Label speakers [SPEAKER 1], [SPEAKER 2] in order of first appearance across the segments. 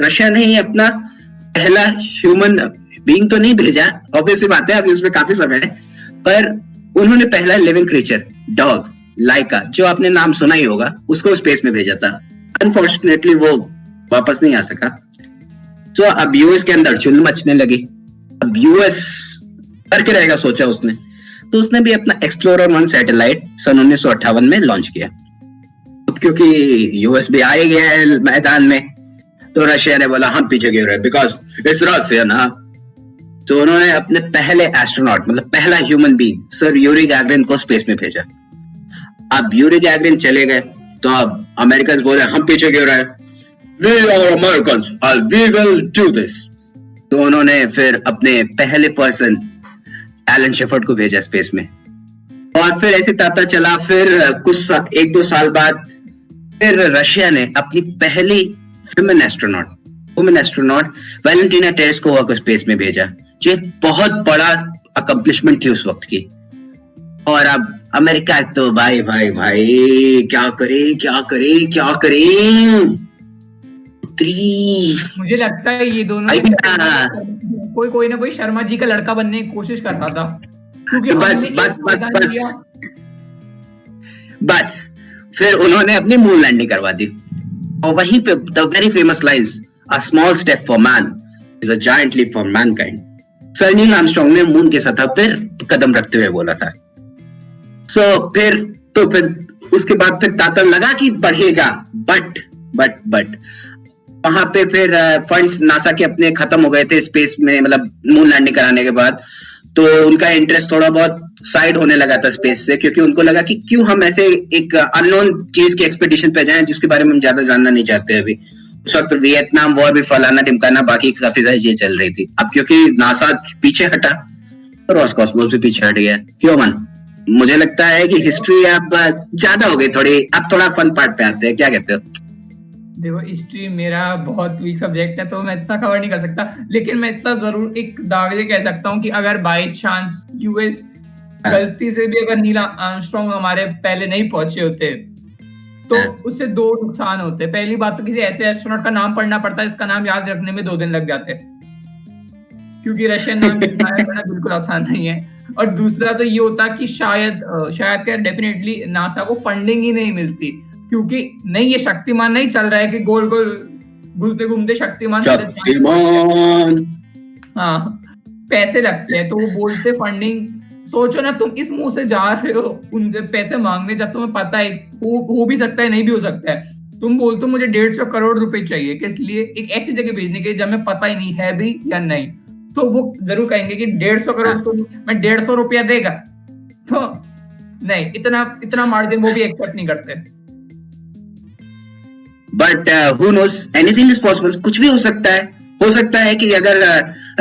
[SPEAKER 1] Russia ने ही अपना पहला ह्यूमन बीइंग तो नहीं भेजा, ऑब्वियसली बात है, अभी उसमें काफी समय है, पर उन्होंने पहला लिविंग क्रीचर डॉग लाइका, जो आपने नाम सुना ही होगा, उसको स्पेस में भेजा था। अनफॉर्चुनेटली वो वापस नहीं आ सका। तो अब यूएस के अंदर चुल मचने लगी। अब यूएस करके रहेगा सोचा उसने, तो उसने भी अपना एक्सप्लोरर 1 सैटेलाइट सन 1958 में लॉन्च किया। अब क्योंकि यूएस भी आ ही गया है मैदान में, तो रशिया ने बोला हम पीछे गिर रहे बिकॉज इट्स रशिया ना। तो उन्होंने अपने पहले एस्ट्रोनॉट, मतलब पहला human being, sir Yuri Gagarin को स्पेस में भेजा। अब यूरी गैगरिन चले गए, तो अब अमेरिकन बोले हम पीछे क्यों रहे, we are Americans and we will do this. तो उन्होंने फिर अपने पहले पर्सन एलन शेफर्ड को भेजा स्पेस में। और फिर ऐसे पता चला, फिर कुछ 1-2 साल बाद फिर रशिया ने अपनी पहली वुमेन एस्ट्रोनॉट वैलेंटिना टेरेस्कोवा को स्पेस में भेजा, जो एक बहुत बड़ा अकम्प्लिशमेंट थी उस वक्त की। और अब अमेरिका तो भाई भाई भाई क्या करे।
[SPEAKER 2] मुझे लगता है ये दोनों कोई ना कोई शर्मा जी का लड़का बनने की कोशिश कर रहा था, क्योंकि
[SPEAKER 1] बस फिर उन्होंने अपनी मून लैंडिंग करवा दी। और वहीं पे the very famous lines, a small step for man is a giant leap for mankind, sir Neil Armstrong ने मून की सतह पर कदम रखते हुए बोला था। फिर उसके बाद फिर ताता लगा कि बढ़ेगा, बट वहां पे फिर फंड्स नासा के अपने खत्म हो गए थे स्पेस में, मतलब मून लैंडिंग कराने के बाद। तो उनका इंटरेस्ट थोड़ा बहुत साइड होने लगा था स्पेस से, क्योंकि उनको लगा कि क्यों हम ऐसे एक अननोन चीज के एक्सपेडिशन पे जाएं जिसके बारे में हम ज्यादा जानना नहीं चाहते। अभी उस वक्त वियतनाम वॉर भी, फलाना ढिमकाना, बाकी काफी सारी चीजें चल रही थी। अब क्योंकि नासा पीछे हटा, रॉसकॉस्मोस भी पीछे हट गया। क्यों मन, मुझे लगता है कि हिस्ट्री अब ज्यादा हो गई थोड़ी, अब थोड़ा फन पार्ट पे आते हैं, क्या कहते हो?
[SPEAKER 2] देखो, हिस्ट्री मेरा बहुत वीक सब्जेक्ट है, तो मैं इतना कवर नहीं कर सकता, लेकिन मैं इतना जरूर एक दावे से कह सकता हूँ कि अगर बाय चांस यूएस गलती से भी अगर नील आर्मस्ट्रांग हमारे पहले नहीं पहुंचे होते, तो उससे 2 नुकसान होते। पहली बात तो किसी ऐसे एस्ट्रोनॉट का नाम पढ़ना पड़ता है, इसका नाम याद रखने में 2 दिन लग जाते, क्योंकि रशियन नाम पढ़ना बिल्कुल आसान नहीं है। और दूसरा तो ये होता कि शायद क्या डेफिनेटली नासा को फंडिंग ही नहीं मिलती, क्योंकि नहीं, ये शक्तिमान नहीं चल रहा है कि गोल घूमते घूमते शक्तिमान। हाँ, पैसे लगते हैं, तो वो बोलते फंडिंग। सोचो ना, तुम इस मुंह से जा रहे हो उनसे पैसे मांगने, जब तुम्हें पता है हो भी सकता है, नहीं भी हो सकता है। तुम बोलते हो मुझे 150 करोड़ रुपए चाहिए, किस लिए? एक ऐसी जगह भेजने के जब मैं पता ही नहीं है भी या नहीं, तो वो जरूर कहेंगे कि 150 करोड़ तो मैं 150 रुपया देगा, तो नहीं, इतना मार्जिन वो भी एक्सेप्ट नहीं करते।
[SPEAKER 1] But who knows, anything is possible, कुछ भी हो सकता है कि अगर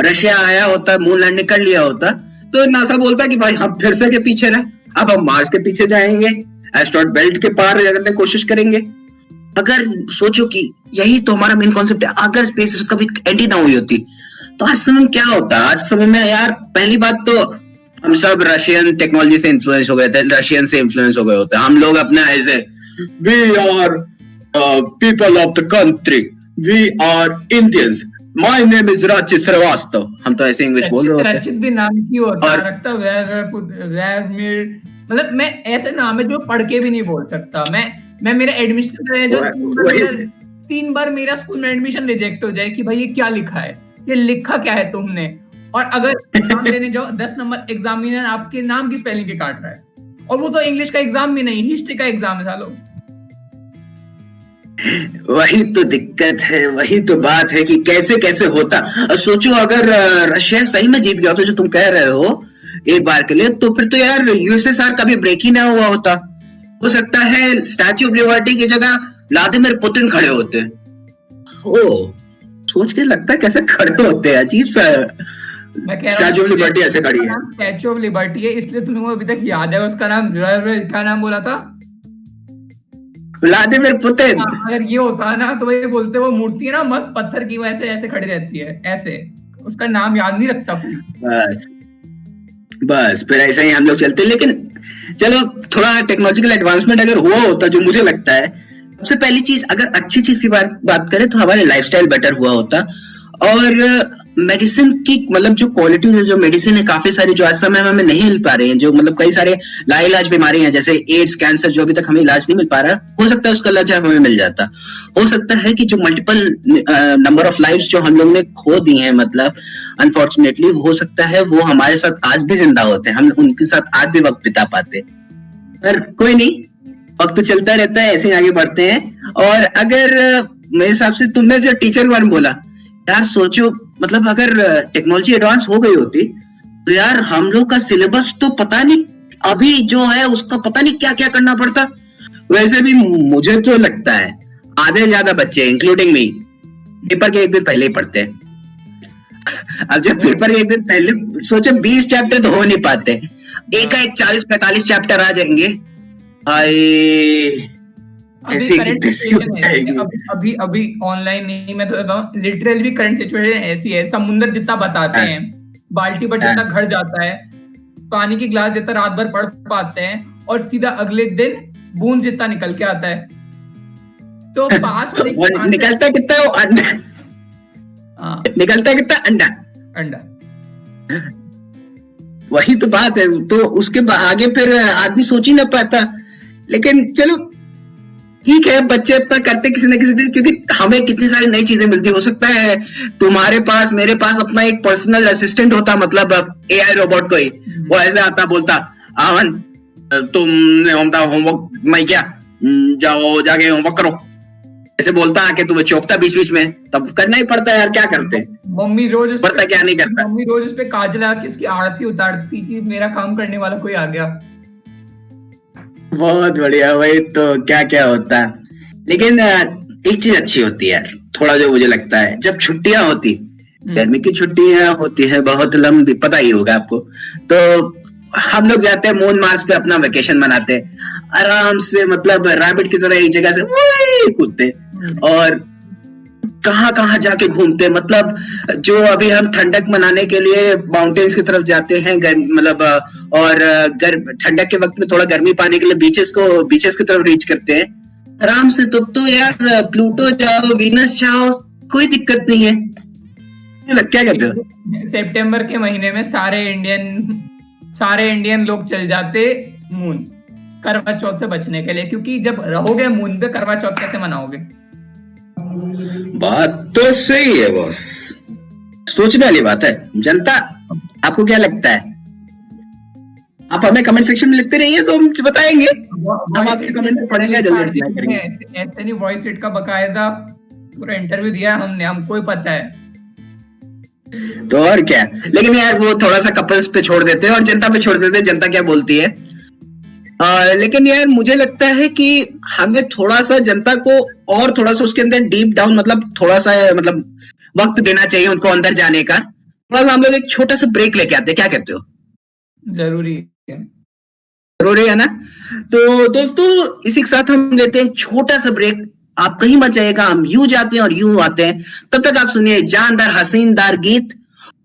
[SPEAKER 1] रशिया आया होता, मून लैंडिंग कर लिया होता, तो नासा बोलता कि भाई हम फिर से के पीछे रहे, अब हम मार्स के पीछे जाएंगे, एस्ट्रॉइड बेल्ट के पार करने की कोशिश करेंगे। अगर सोचो कि यही तो हमारा मेन कॉन्सेप्ट है, अगर स्पेस रेस कभी एंड ही ना हुई होती, तो आज समय में क्या होता? आज समय में यार, पहली बात तो हम सब रशियन टेक्नोलॉजी से इन्फ्लुएंस हो गए थे, रशियन से इन्फ्लुएंस हो गए होते। हम लोग अपने ऐसे we are people of the country, we are Indians, my name is Rachit Shrivastava, हम तो ऐसे इंग्लिश बोल रहे होते।
[SPEAKER 2] रचित भी नाम क्यों होता रखता, मतलब मैं ऐसे नाम है जो पढ़ के भी नहीं बोल सकता। मैं मेरा एडमिशन है जो 3 बार मेरा स्कूल में एडमिशन रिजेक्ट हो जाए कि भाई ये क्या लिखा है, ये लिखा क्या है तुमने। और अगर एग्जाम देने जाओ, 10 नंबर एग्जामिनर आपके नाम की स्पेलिंग के काट रहा है, और वो तो इंग्लिश का एग्जाम भी नहीं, हिस्ट्री का एग्जाम है सालो।
[SPEAKER 1] वही तो दिक्कत है, वही तो बात है कि कैसे होता। सोचो अगर रशिया सही में जीत गया तो, जो तुम कह रहे हो एक बार के लिए, तो फिर तो यार यूएसएसआर कभी ब्रेक ही ना हुआ होता। हो सकता है स्टैच्यू ऑफ लिबर्टी की जगह व्लादिमीर पुतिन खड़े होते। सोच के लगता है कैसे खड़े होते हैं, अजीब सा। स्टैच्यू ऑफ लिबर्टी ऐसे खड़ी है,
[SPEAKER 2] स्टैच्यू ऑफ लिबर्टी है, इसलिए तुम्हें अभी तक याद है उसका नाम, क्या नाम बोला था?
[SPEAKER 1] Vladimir Putin.
[SPEAKER 2] अगर ये होता ना तो ये बोलते वो मूर्ति है ना मस्त पत्थर की, वो ऐसे खड़ी रहती है, ऐसे उसका नाम याद नहीं रखता कोई।
[SPEAKER 1] बस फिर ऐसा ही हम लोग चलते। लेकिन चलो, थोड़ा टेक्नोलॉजिकल एडवांसमेंट अगर हुआ होता, जो मुझे लगता है, सबसे पहली चीज, अगर अच्छी चीज की बात करें तो हमारे लाइफस्टाइल बेटर हुआ होता, और मेडिसिन की मतलब जो क्वालिटी है, जो मेडिसिन है काफी सारी जो आज समय में हमें नहीं मिल पा रही है, जो मतलब कई सारे लाइलाज बीमारी हैं जैसे एड्स, कैंसर, जो अभी तक हमें इलाज नहीं मिल पा रहा, हो सकता है उसका इलाज हमें मिल जाता। हो सकता है कि जो मल्टीपल नंबर ऑफ लाइव्स जो हम लोग ने खो दी हैं, मतलब अनफॉर्चुनेटली, हो सकता है वो हमारे साथ आज भी जिंदा होते हैं, हम उनके साथ आज भी वक्त बिता पाते। पर कोई नहीं, वक्त तो चलता रहता है, ऐसे ही आगे बढ़ते हैं। और अगर मेरे हिसाब से तुमने जो टीचर वन बोला, यार सोचो, मतलब अगर टेक्नोलॉजी एडवांस हो गई होती तो यार हम लोग का सिलेबस तो पता नहीं अभी जो है उसका पता नहीं क्या क्या करना पड़ता। वैसे भी मुझे तो लगता है आधे ज्यादा बच्चे इंक्लूडिंग मी पेपर के एक दिन पहले ही पढ़ते हैं। अब जब पेपर के एक दिन पहले सोचो 20 चैप्टर तो हो नहीं पाते, एक 40-45 चैप्टर आ जाएंगे।
[SPEAKER 2] अभी ऑनलाइन नहीं, मैं तो लिटरली करंट सिचुएशन ऐसी है, समुंदर जितना बताते हैं, बाल्टी पर जितना घर जाता है, पानी की गिलास जितना रात भर पढ़ पाते हैं, और सीधा अगले दिन बूंद जितना निकल के आता है। तो पास
[SPEAKER 1] निकलता कितना है वो अंडा, निकलता कितना अंडा। वही तो बात है, तो उसके आगे फिर आदमी सोच ही ना पाता। लेकिन चलो ठीक है, बच्चे अपना करते किसी न किसी दिन, क्योंकि हमें कितनी सारी नई चीजें मिलती। हो सकता है तुम्हारे पास, मेरे पास अपना एक पर्सनल असिस्टेंट होता, मतलब एआई रोबोट कोई, वो ऐसे आता बोलता, आवन तुमने होमवर्क मैं क्या, जाओ जाके होमवर्क करो, ऐसे बोलता आके, तुम्हें चौकता बीच बीच में, तब करना ही पड़ता है यार, क्या करते।
[SPEAKER 2] मम्मी रोज
[SPEAKER 1] पड़ता क्या नहीं करता,
[SPEAKER 2] मम्मी रोज उस पे काजल आके उसकी आरती उतारती कि मेरा काम करने वाला कोई आ गया।
[SPEAKER 1] बहुत बढ़िया, वही तो क्या क्या होता है। लेकिन एक चीज अच्छी होती है यार, थोड़ा जो मुझे लगता है, जब छुट्टियां होती, गर्मी की छुट्टियां होती है बहुत लंबी, पता ही होगा आपको, तो हम लोग जाते हैं मून मार्स पे अपना वेकेशन मनाते, आराम से, मतलब रैबिट की तरह एक जगह से कूदते, और कहाँ कहाँ जाके घूमते। मतलब जो अभी हम ठंडक मनाने के लिए माउंटेन्स की तरफ जाते हैं, मतलब और ठंडक के वक्त में थोड़ा गर्मी पाने के लिए बीचेस की तरफ रीच करते हैं आराम से। तो यार प्लूटो जाओ, वीनस जाओ, कोई दिक्कत नहीं है। क्या कहते हो?
[SPEAKER 2] सितंबर के महीने में सारे इंडियन लोग चल जाते मून, करवा चौथ से बचने के लिए, क्योंकि जब रहोगे मून पे करवा चौथ कैसे मनाओगे?
[SPEAKER 1] बात तो सही है बॉस, सोचने वाली बात है। जनता, आपको क्या लगता है? आप हमें कमेंट सेक्शन में लिखते रहिए, तो हम बताएंगे, हम आपके कमेंट पढ़ेंगे, जल्दी करेंगे।
[SPEAKER 2] ऐसे नहीं, वॉइस सेट का बकायदा पूरा इंटरव्यू दिया हमने, हमको ही पता है।
[SPEAKER 1] तो और क्या, लेकिन यार वो थोड़ा सा कपल्स पे छोड़ देते हैं और जनता पे छोड़ देते हैं, जनता क्या बोलती है। लेकिन यार मुझे लगता है कि हमें थोड़ा सा जनता को और थोड़ा सा उसके अंदर डीप डाउन, मतलब थोड़ा सा, मतलब वक्त देना चाहिए उनको अंदर जाने का। थोड़ा सा हम लोग एक छोटा सा ब्रेक लेके आते हैं, क्या कहते हो?
[SPEAKER 2] जरूरी
[SPEAKER 1] है ना। तो दोस्तों, इसी के साथ हम लेते हैं छोटा सा ब्रेक। आप कहीं मत जाइएगा, हम यूं जाते हैं और यूं आते हैं। तब तक आप सुनिए जानदार हसीनदार गीत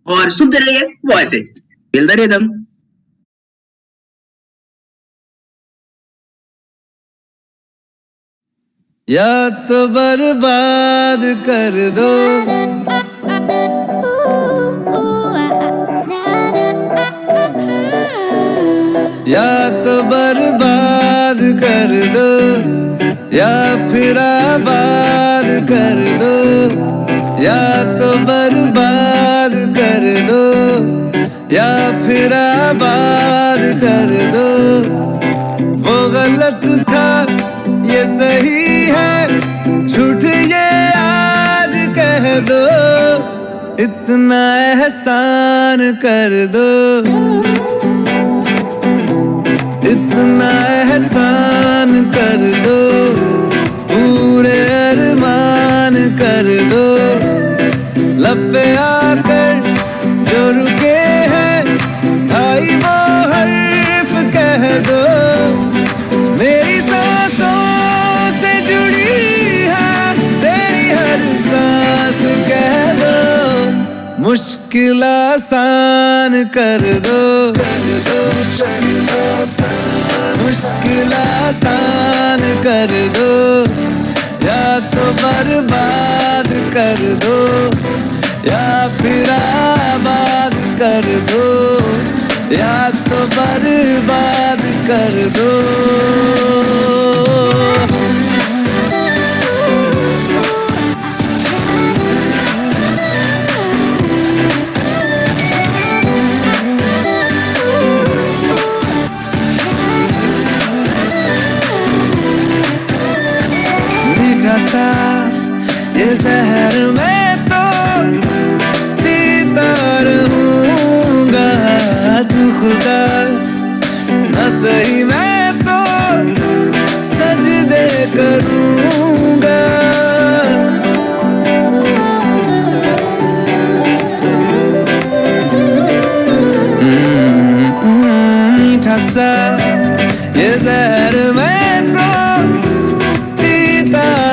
[SPEAKER 1] और सुनते रहिए voice it, feel the rhythm.
[SPEAKER 3] या तो बर्बाद कर दो, या तो बर्बाद कर दो, या फिर आबाद कर दो, या तो बर्बाद कर दो, या फिर आबाद कर दो। वो गलत था ये सही है, झूठ ये आज कह दो, इतना एहसान कर दो, इतना एहसान कर दो, पूरे अरमान कर दो। लब पे आकर जो रुके हैं भाई वो हर्फ कह दो, मेरी सांसों से जुड़ी है तेरी हर सांस कह दो, मुश्किल आसान कर दो, मुश्किल आसान कर दो। या तो बर्बाद कर दो या फिर आबाद कर दो, या तो बर्बाद कर दो। मीठा सा ये शहर में तो पीता रहूंगा, तू खुदा न सही मैं तो सजदे करूंगा। मीठा सा ये शहर में तो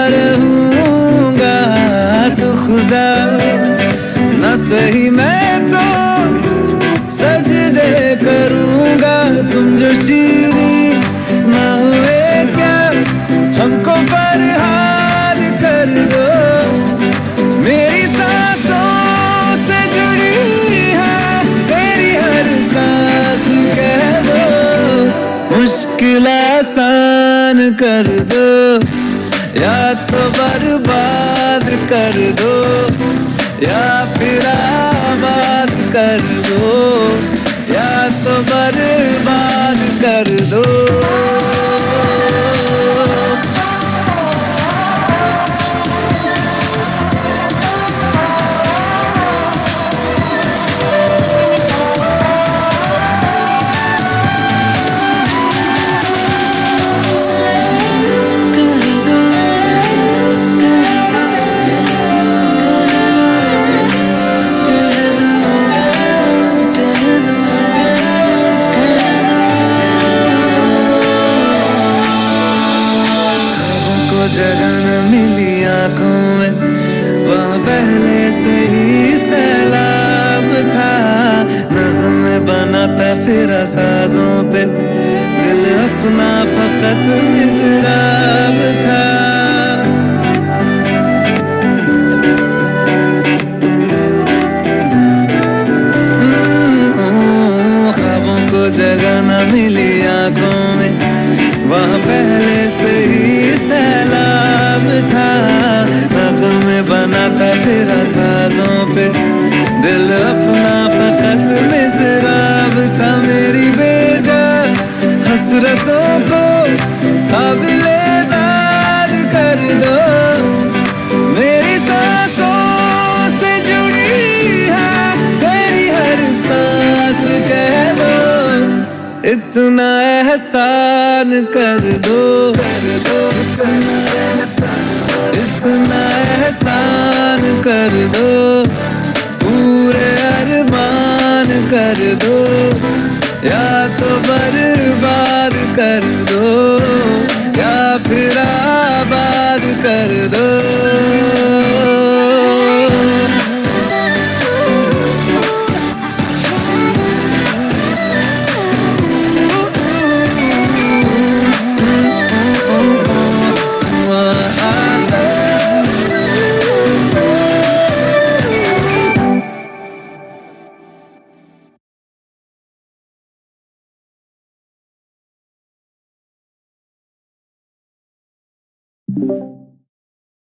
[SPEAKER 3] रहूंगा, तो खुदा न सही मैं तो सजदे करूंगा। तुम जो शीरी ना हुए क्या, हमको फरहाद कर दो। मेरी सांसों से जुड़ी है तेरी हर सांस कह दो। मुश्किल आसान कर दो या तो बर्बाद कर दो, या फिर आबाद कर दो, या तो बर्बाद कर दो। जगह न मिली आंखों में, वहाँ पहले से ही सैलाब था। नग़मे बनाता फिर साजों पे, दिल अपना फकत मिज़राब था। ख्वाबों को जगह न मिली आंखों में, वहाँ पहले से ही सैलाब था। नग़मे बनाता फिर साजों पे, दिल अपना फकत मिज़राब था। मेरी बेजा हसरतों को काबिल-ए-दाद कर दो। मेरी सांसों से जुड़ी है तेरी हर सांस कह दो। इतना एहसान कर दो, इतना एहसान कर दो, पूरे अरमान कर दो, या तो बर्बाद कर दो, या फिर आबाद कर दो।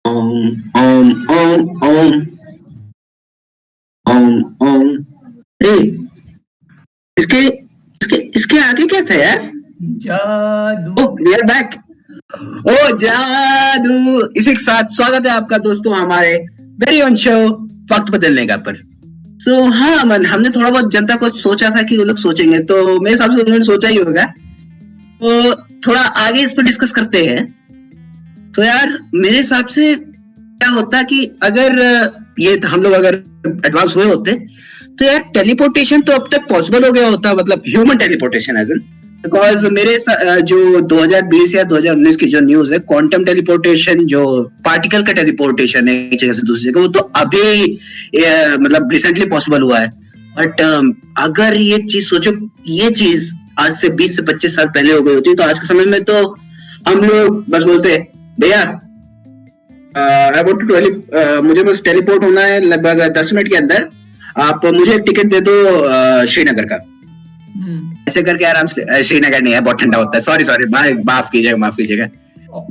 [SPEAKER 1] ओम ओम ओम ओम ओम ओम। इसके इसके इसके आगे क्या था यार?
[SPEAKER 2] जादू।
[SPEAKER 1] ओह, वी आर बैक। ओ जादू। इसी के साथ स्वागत है आपका दोस्तों हमारे वेरी ओन शो वक्त बदलने का पर। सो हाँ, हमने थोड़ा बहुत जनता को सोचा था कि वो लोग सोचेंगे, तो मेरे हिसाब से उन्होंने सोचा ही होगा। तो थोड़ा आगे इस पर डिस्कस करते हैं। तो यार मेरे हिसाब से क्या होता कि अगर ये हम लोग अगर एडवांस हुए होते तो यार टेलीपोर्टेशन तो अब तक पॉसिबल हो गया होता, मतलब human teleportation as in. Because मेरे जो 2020 या 2019 की जो न्यूज है, क्वांटम टेलीपोर्टेशन जो पार्टिकल का टेलीपोर्टेशन है एक जगह से दूसरी जगह, वो तो अभी मतलब रिसेंटली पॉसिबल हुआ है। बट अगर ये चीज सोचो, ये चीज आज से 20 से 25 साल पहले हो गई होती तो आज के समय में तो हम लोग बस बोलते भैया आई वांट टू मुझे बस टेलीपोर्ट होना है लगभग 10 मिनट के अंदर। आप मुझे एक टिकट दे दो श्रीनगर का, ऐसे करके आराम से। श्रीनगर नहीं है, बहुत ठंडा होता है, सॉरी माफ कीजिएगा।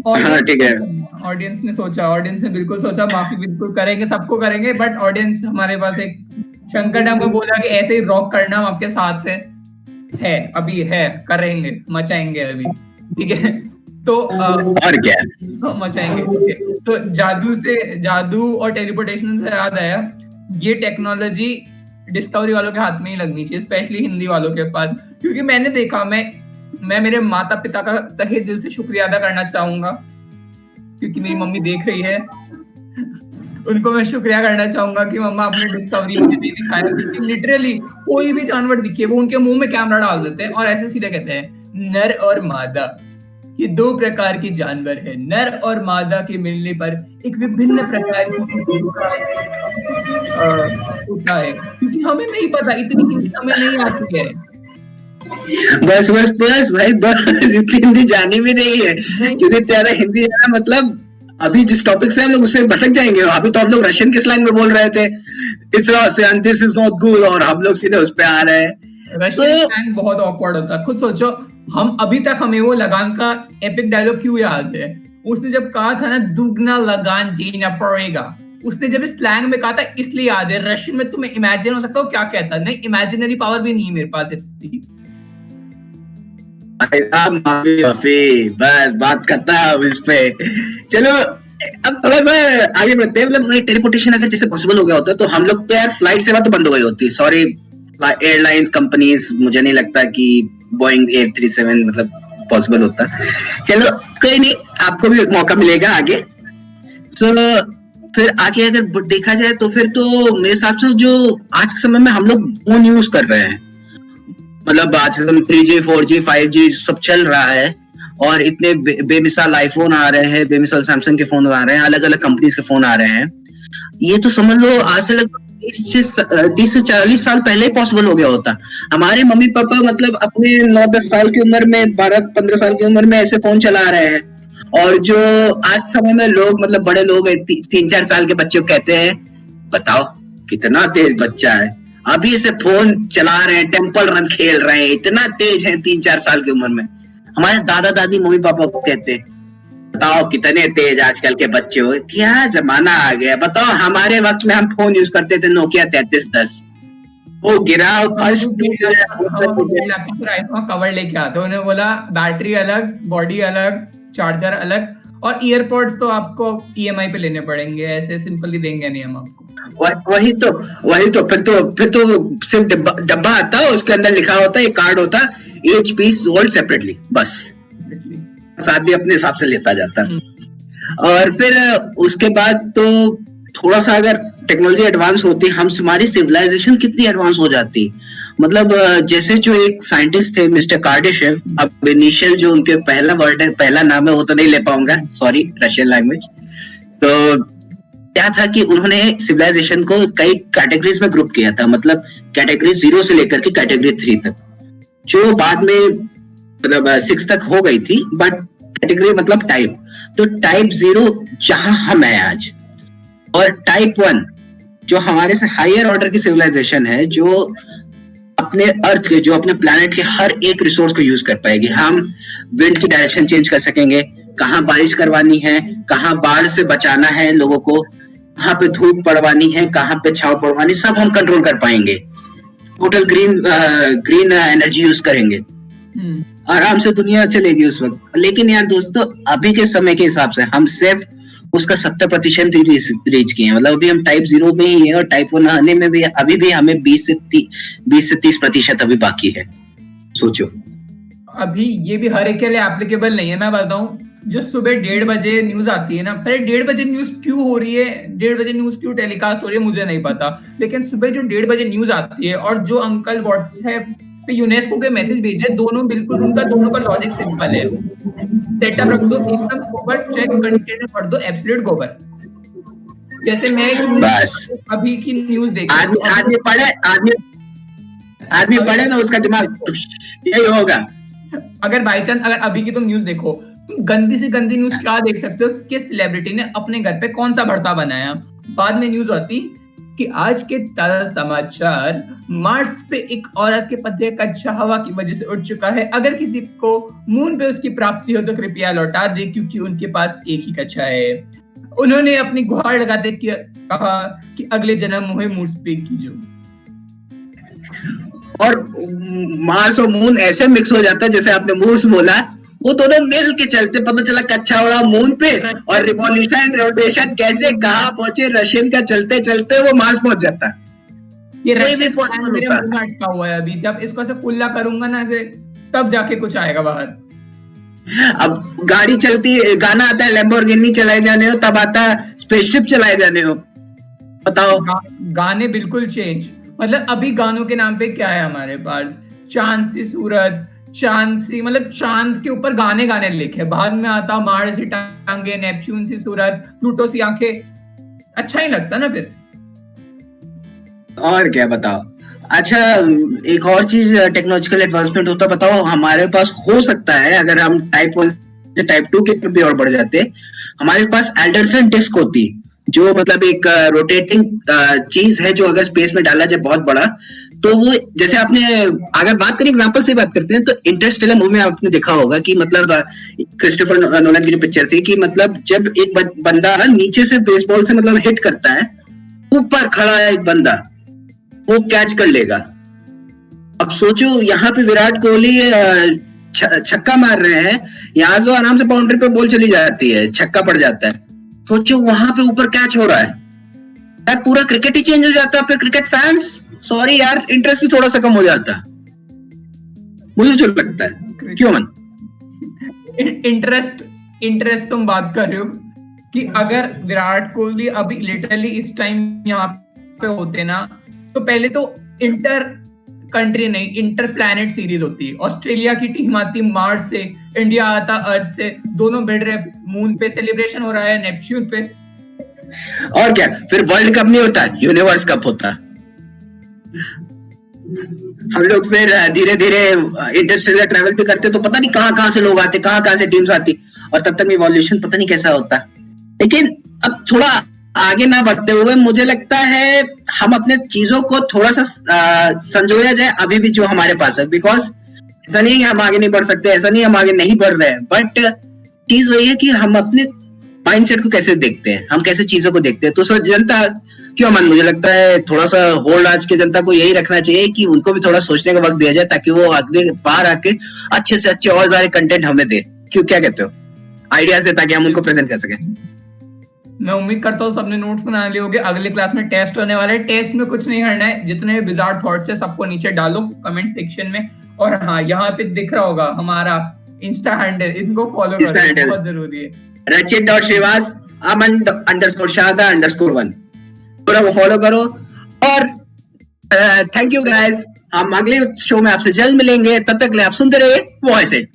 [SPEAKER 1] हाँ ठीक है।
[SPEAKER 2] ऑडियंस ने बिल्कुल सोचा, माफी बिल्कुल करेंगे, सबको करेंगे, बट ऑडियंस हमारे पास एक शंकर ने हमको बोला कि ऐसे ही रॉक करना, हम आपके साथ है अभी है, करेंगे, मचाएंगे अभी, ठीक है। तो
[SPEAKER 1] और क्या
[SPEAKER 2] मचाएंगे, ठीक है। तो जादू और टेलीपोर्टेशन से याद आया, ये टेक्नोलॉजी डिस्कवरी वालों के हाथ में ही लगनी चाहिए, स्पेशली हिंदी वालों के पास, क्योंकि मैंने देखा, मैं मेरे माता पिता का तहे दिल से शुक्रिया अदा करना चाहूंगा, क्योंकि मेरी मम्मी देख रही है। उनको मैं शुक्रिया करना चाहूंगा कि मम्मा आपने डिस्कवरी मुझे नहीं दिखाया, क्योंकि लिटरली कोई भी जानवर दिखे वो उनके मुंह में कैमरा डाल देते हैं और ऐसे सीधे कहते हैं नर और मादा, ये 2 प्रकार के जानवर है, नर और मादा के मिलने पर एक विभिन्न प्रकार की होता है, क्योंकि हमें नहीं पता, इतनी हिंदी हमें नहीं आती है।
[SPEAKER 1] बस भाई, बस इतनी हिंदी जानी भी नहीं है, क्योंकि ज्यादा हिंदी है ना, मतलब अभी जिस टॉपिक से हम लोग उससे भटक जाएंगे। अभी तो हम लोग रशियन के स्लैंग में बोल रहे थे, दिस इज नॉट गुड, और हम लोग सीधे उस पे आ रहे हैं।
[SPEAKER 2] रशियन स्लैंग बहुत ऑकवर्ड होता है। खुद सोचो, हम अभी तक हमें वो लगान का एपिक डायलॉग क्यों याद है? उसने जब कहा था ना, दुगना लगान देना पड़ेगा, उसने जब स्लैंग में कहा था इसलिए याद है। रशियन में तुम्हें इमेजिन हो सकता हो क्या कहता, नहीं, इमेजिनरी पावर भी नहीं है मेरे पास इतनी।
[SPEAKER 1] माफी, बस बात करता है इस पे। चलो अब थोड़ा सा आगे बढ़ते हैं। मतलब टेलीपोर्टेशन अगर जैसे पॉसिबल हो गया होता तो हम लोग पे यार फ्लाइट सेवा तो बंद हो गई होती। सॉरी एयरलाइंस कंपनीज, मुझे नहीं लगता कि बोइंग 837 मतलब पॉसिबल होता। चलो कोई नहीं, आपको भी एक मौका मिलेगा आगे। सो फिर आगे अगर देखा जाए तो फिर तो मेरे हिसाब से जो आज के समय में हम लोग फोन यूज कर रहे हैं, मतलब आज के समय 3G 4G 5G सब चल रहा है, और इतने बेमिसाल आईफोन आ रहे हैं, बेमिसाल सैमसंग के फोन आ रहे हैं, अलग अलग कंपनीज के फोन आ रहे हैं। ये तो समझ लो आज से लगभग 30 से 40 साल पहले ही पॉसिबल हो गया होता। हमारे मम्मी पापा मतलब अपने 9-10 साल की उम्र में, 12-15 साल की उम्र में ऐसे फोन चला रहे हैं, और जो आज समय में लोग मतलब बड़े लोग 3-4 साल के बच्चे कहते हैं, बताओ कितना तेज बच्चा है, अभी से फोन चला रहे हैं, टेम्पल रन खेल रहे हैं, इतना तेज है 3-4 साल की उम्र में। हमारे दादा दादी मम्मी पापा को कहते हैं, बताओ कितने तेज आजकल के बच्चे हो, क्या जमाना आ गया। बताओ हमारे वक्त में हम फोन यूज करते थे नोकिया 3310, वो गिरा
[SPEAKER 2] कवर लेके आते, उन्हें बोला बैटरी अलग, बॉडी अलग, चार्जर अलग, और ईयरपोड्स तो आपको EMI पे लेने पड़ेंगे, ऐसे सिंपली देंगे नहीं हम आपको।
[SPEAKER 1] वही तो फिर तो सिर्फ डब्बा आता है, उसके अंदर लिखा होता है, एक कार्ड होता है, each piece sold separately, बस आदमी अपने हिसाब से लेता जाता। और फिर उसके बाद तो थोड़ा सा अगर टेक्नोलॉजी एडवांस होती, हमारी सिविलाइजेशन कितनी एडवांस हो जाती। मतलब जैसे जो एक साइंटिस्ट थे मिस्टर कार्डेशेव, अब इनिशियल जो उनके पहला वर्ड है, पहला नाम है, वो तो नहीं ले पाऊंगा, सॉरी, रशियन लैंग्वेज। तो क्या था कि उन्होंने सिविलाइजेशन को कई कैटेगरीज में ग्रुप किया था, मतलब कैटेगरी 0 से लेकर के कैटेगरी 3 तक, जो बाद में मतलब 6 तक हो गई थी, बट कैटेगरी मतलब टाइप। तो टाइप 0 जहां हम है आज, और टाइप 1 जो हमारे से हायर ऑर्डर की सिविलाइजेशन है, जो अपने अर्थ के, जो अपने प्लैनेट के हर एक रिसोर्स को यूज कर पाएगी। हम विंड की डायरेक्शन चेंज कर सकेंगे, कहाँ बारिश करवानी है, कहाँ बाढ़ से बचाना है लोगों को, कहाँ पे धूप पड़वानी है, कहाँ पे छाव पड़वानी, सब हम कंट्रोल कर पाएंगे। टोटल ग्रीन एनर्जी यूज करेंगे, आराम से दुनिया चलेगी उस वक्त। लेकिन यार दोस्तों, अभी के समय के हिसाब से हम सिर्फ उसका 70% रीच किए हैं। मतलब अभी हम टाइप 0 में ही है, और टाइप 1 आने में भी अभी भी हमें 20 से 30% अभी बाकी है। सोचो,
[SPEAKER 2] अभी ये भी हर एक के लिए एप्लीकेबल नहीं है। मैं बताऊं, जो सुबह 1:30 बजे न्यूज आती है ना, पहले 1:30 बजे न्यूज क्यों हो रही है, 1:30 बजे न्यूज क्यों टेलीकास्ट हो रही है, मुझे नहीं पता। लेकिन सुबह जो 1:30 बजे न्यूज आती है, और जो अंकल व्हाट्सएप पे यूनेस्को के मैसेज भेजे, दोनों बिल्कुल, उनका दोनों का लॉजिक सिंपल है, सेटअप रख दो, एकदम सोबर, चेक कंटेंट पढ़ दो, एब्सोल्यूट गोबर। जैसे मैं
[SPEAKER 1] बस
[SPEAKER 2] अभी की न्यूज देख,
[SPEAKER 1] आदमी पढ़े ना, उसका दिमाग यही होगा।
[SPEAKER 2] अगर बाई चांस अगर अभी की तुम न्यूज देखो, गंदी से गंदी न्यूज क्या देख सकते हो, किस सेलिब्रिटी ने अपने घर पे कौन सा भरता बनाया। बाद में न्यूज आती कि आज के ताजा समाचार, मार्स पे एक औरत के पते का कच्चा हवा की वजह से उड़ चुका है। अगर किसी को मून पे उसकी प्राप्ति हो तो कृपया लौटा दे, क्योंकि उनके पास एक ही कच्चा है। उन्होंने अपनी गुहार लगाते कहा कि अगले जन्म मुझे मूस पे कीजिए।
[SPEAKER 1] और मार्स और मून ऐसे मिक्स हो जाता है, जैसे आपने मूर्स बोला, वो दोनों मिल के चलते, पता चला कच्चा वाला मून पे और रिवॉल्यूशन रोटेशन कैसे कहाँ पहुंचे, रशियन का चलते चलते वो मार्स पहुंच जाता है।
[SPEAKER 2] ये
[SPEAKER 1] कोई भी पॉसिबल
[SPEAKER 2] मेरे
[SPEAKER 1] होता
[SPEAKER 2] मुंह में अटका हुआ है अभी, जब इसको ऐसे कुल्ला करूंगा ना ऐसे, तब जाके कुछ आएगा बाहर।
[SPEAKER 1] अब गाड़ी चलती है, गाना आता है लैम्बोर्गिनी चलाए जाने हो, तब आता है स्पेसशिप चलाए जाने हो। बताओ।
[SPEAKER 2] गाने बिल्कुल चेंज, मतलब अभी गानों के नाम पे क्या है हमारे पास, चांद सी सूरत, चांद सी, मतलब चांद के ऊपर गाने गाने लिखे, बाद में आता मार्स सी टांगे, नेपच्यून सी सूरत, प्लूटो सी आंखें। अच्छा ही लगता ना फिर।
[SPEAKER 1] और क्या बताओ। अच्छा, एक और चीज टेक्नोलॉजिकल एडवांसमेंट होता, बताओ हमारे पास हो सकता है, अगर हम टाइप 1 से टाइप 2 के भी और बढ़ जाते, हमारे पास एल्डरसन डिस्क होती, जो मतलब एक रोटेटिंग चीज है, जो अगर स्पेस में डाला जाए बहुत बड़ा, तो वो, जैसे आपने अगर बात करें, एग्जांपल से बात करते हैं, तो इंटरस्टेलर मूवी में आपने देखा होगा कि मतलब क्रिस्टोफर नोलन की जो पिक्चर थी, कि मतलब जब एक बंदा नीचे से बेसबॉल से मतलब हिट करता है, ऊपर खड़ा है एक बंदा, वो कैच कर लेगा। अब सोचो, यहाँ पे विराट कोहली छक्का मार रहे हैं, यहाँ जो आराम से बाउंड्री पे बॉल चली जाती है, छक्का पड़ जाता है। सोचो वहां पे ऊपर कैच हो रहा है यार, पूरा क्रिकेट ही चेंज हो जाता है। फिर क्रिकेट फैंस, सॉरी यार, इंटरेस्ट भी थोड़ा सा कम हो जाता है, मुझे जो लगता है। क्यों मन?
[SPEAKER 2] इंटरेस्ट तुम बात कर रहे हो कि अगर विराट कोहली अभी लिटरली इस टाइम यहाँ पे होते ना, तो पहले तो इंटर कंट्री नहीं, इंटर प्लैनेट सीरीज होती, ऑस्ट्रेलिया की टीम आती मार्स से, इंडिया आता अर्थ से, दोनों बैठ रहे मून पे, सेलिब्रेशन हो रहा है नेपच्यून पे।
[SPEAKER 1] और क्या, फिर वर्ल्ड कप नहीं होता, यूनिवर्स कप होता। हम लोग फिर धीरे धीरे इंटरस्टेलर ट्रैवल भी करते, तो पता नहीं कहाँ कहाँ से लोग आते, कहाँ कहाँ से टीम्स आती, और तब तक इवोल्यूशन पता नहीं कैसा होता। लेकिन अब थोड़ा आगे ना बढ़ते हुए, मुझे लगता है हम अपने चीजों को थोड़ा सा संजोया जाए अभी भी जो हमारे पास है, बिकॉज ऐसा नहीं है हम आगे नहीं बढ़ सकते, ऐसा नहीं हम आगे नहीं बढ़ रहे हैं, बट चीज वही है कि हम अपने माइंडसेट को कैसे देखते हैं, हम कैसे चीजों को देखते हैं। तो सर जनता क्यों मन, मुझे लगता है थोड़ा सा होल्ड आज की जनता को यही रखना चाहिए कि उनको भी थोड़ा सोचने का वक्त दिया जाए, ताकि वो अगले बार आके अच्छे से अच्छे और सारे कंटेंट हमें दे। क्यों, क्या कहते हो, आइडियाज है, ताकि हम उनको प्रेजेंट कर सकें।
[SPEAKER 2] मैं उम्मीद करता हूँ सबने नोट्स बना लिए होंगे, अगले क्लास में टेस्ट होने वाला है। टेस्ट में कुछ नहीं करना है, जितने बिजार्ड थॉट्स है सबको नीचे डालो कमेंट सेक्शन में। और हाँ, यहाँ पे दिख रहा होगा हमारा इंस्टा हैंडल, इनको फॉलो करो, बहुत जरूरी है।
[SPEAKER 1] Rachit.Shrivas, Aman_Shada_1, पूरा वो फॉलो करो। और थैंक यू गाइस, हम अगले शो में आपसे जल्द मिलेंगे, तब तक ले आप सुनते रहिए वॉइस इट।